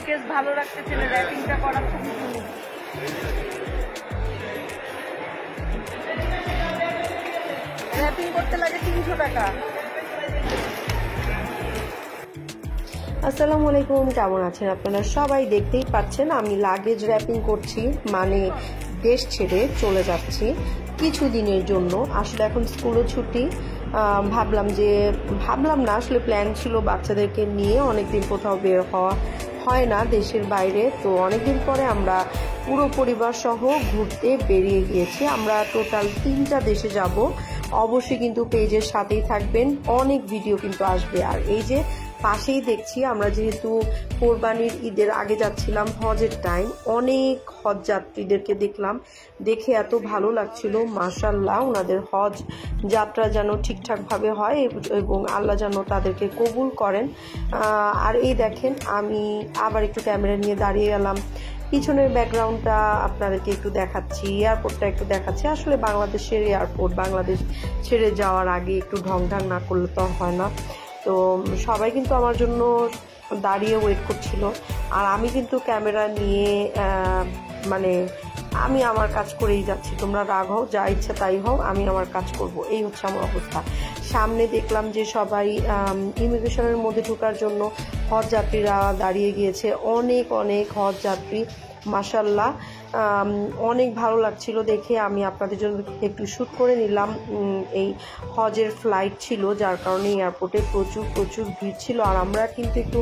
Suitcase ভালো রাখতেছিল, র্যাপিংটা করা খুবই সুন্দর। র্যাপিং করতে লাগে 300 টাকা। আসসালামু আলাইকুম, কেমন আছেন আপনারা সবাই? দেখতেই পাচ্ছেন আমি লাগেজ র্যাপিং করছি, মানে দেশ ছেড়ে চলে যাচ্ছি কিছুদিনের জন্য। আসলে এখন স্কুলও ছুটি, ভাবলাম না, আসলে প্ল্যান ছিল বাচ্চাদেরকে নিয়ে অনেকদিন কোথাও বের হওয়া হয় না দেশের বাইরে, তো অনেকদিন পরে আমরা পুরো পরিবার সহ ঘুরতে বেরিয়ে গিয়েছি। আমরা টোটাল 3টা দেশে যাব। অবশ্যই কিন্তু পেজের সাথেই থাকবেন, অনেক ভিডিও কিন্তু আসবে। আর এই যে পাশেই দেখছি, আমরা যেহেতু কোরবানির ঈদের আগে যাচ্ছিলাম, হজের টাইম, অনেক হজ যাত্রীদেরকে দেখলাম, দেখে এত ভালো লাগছিল। মাশাআল্লাহ, ওনাদের হজ যাত্রা যেন ঠিকঠাকভাবে হয় এবং আল্লাহ যেন তাদেরকে কবুল করেন। আর এই দেখেন, আমি আবার একটু ক্যামেরা নিয়ে দাঁড়িয়ে গেলাম। পিছনের ব্যাকগ্রাউন্ডটা আপনাদেরকে একটু দেখাচ্ছি, এয়ারপোর্টটা একটু দেখাচ্ছি। আসলে বাংলাদেশের এয়ারপোর্ট, বাংলাদেশ ছেড়ে যাওয়ার আগে একটু ঢং না করলে তো হয় না। তো সবাই কিন্তু আমার জন্য দাঁড়িয়ে ওয়েট করছিল, আর আমি কিন্তু ক্যামেরা নিয়ে আমি আমার কাজ করেই যাচ্ছি। তোমরা রাগ হও, যা ইচ্ছা তাই হও, আমি আমার কাজ করব, এই হচ্ছে আমার অবস্থা। সামনে দেখলাম যে সবাই ইমিগ্রেশনের মধ্যে ঢোকার জন্য হজ যাত্রীরা দাঁড়িয়ে গিয়েছে, অনেক হজ যাত্রী। মাশাআল্লাহ, অনেক ভালো লাগছিল দেখে। আমি আপনাদের জন্য একটু শ্যুট করে নিলাম। এই হজের ফ্লাইট ছিল, যার কারণে এয়ারপোর্টে প্রচুর ভিড় ছিল। আর আমরা কিন্তু একটু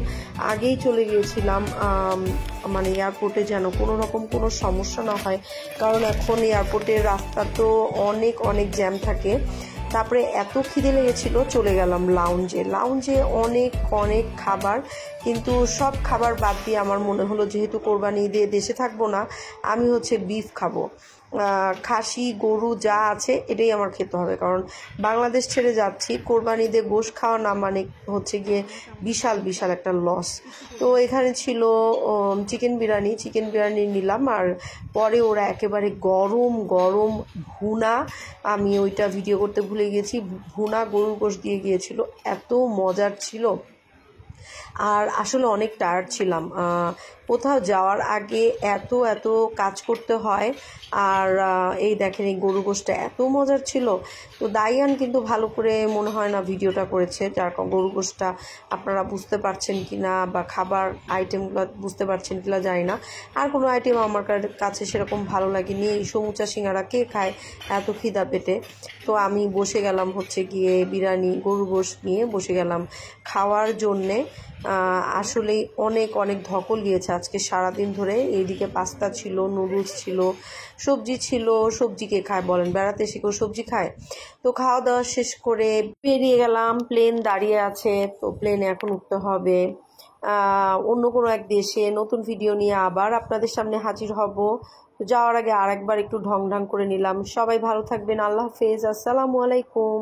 আগেই চলে গিয়েছিলাম, এয়ারপোর্টে যেন কোনো সমস্যা না হয়, কারণ এখন এয়ারপোর্টের রাস্তা তো অনেক জ্যাম থাকে। তারপরে এত খিদে লেগেছিল, চলে গেলাম লাউঞ্জে। অনেক খাবার, কিন্তু সব খাবার বাদ দিয়ে আমার মনে হলো যেহেতু কোরবানি ঈদে দেশে থাকবো না, আমি বিফ খাবো। খাসি, গরু যা আছে এটাই আমার খেতে হবে, কারণ বাংলাদেশ ছেড়ে যাচ্ছি। কোরবানি ঈদে গোশত খাওয়া না মানে গিয়ে বিশাল একটা লস। তো এখানে ছিল চিকেন বিরিয়ানি নিলাম। আর পরে ওরা একেবারে গরম ভুনা, আমি ওইটা ভিডিও করতে ভুলে গেছি, ভুনা গরুর গোশত দিয়ে গিয়েছিল, এত মজার ছিল। আর আসলে অনেক টায়ার্ড ছিলাম, কোথাও যাওয়ার আগে এত কাজ করতে হয়। আর এই দেখেন, এই গরু গোশতটা এত মজার ছিল। তো দাইয়ান কিন্তু ভালো করে মনে হয় না ভিডিওটা করেছে, যার গরু গোশতটা আপনারা বুঝতে পারছেন কিনা বা খাবার আইটেমগুলো বুঝতে পারছেন কিনা জানি না। আর কোনো আইটেম আমার কাছে সেরকম ভালো লাগেনি। এই সমুচা সিঙ্গারা কে খায় এত খিদা পেটে? তো আমি বসে গেলাম গিয়ে বিরিয়ানি, গরু গোশত নিয়ে বসে গেলাম খাওয়ার জন্যে। আসলেই অনেক ধকল দিয়েছে আজকে সারাদিন ধরে। এইদিকে পাস্তা ছিল, নুডলস ছিল, সবজি ছিল। সবজি কে খায় বলেন? বেড়াতে এসে কেউ সবজি খায়? তো খাওয়া দাওয়া শেষ করে বেরিয়ে গেলাম। প্লেন দাঁড়িয়ে আছে, তো প্লেনে এখন উঠতে হবে। অন্য কোনো এক দেশে নতুন ভিডিও নিয়ে আবার আপনাদের সামনে হাজির হব। যাওয়ার আগে আরেকবার একটু ঢং করে নিলাম। সবাই ভালো থাকবেন, আল্লাহ হাফেজ, আসসালামু আলাইকুম।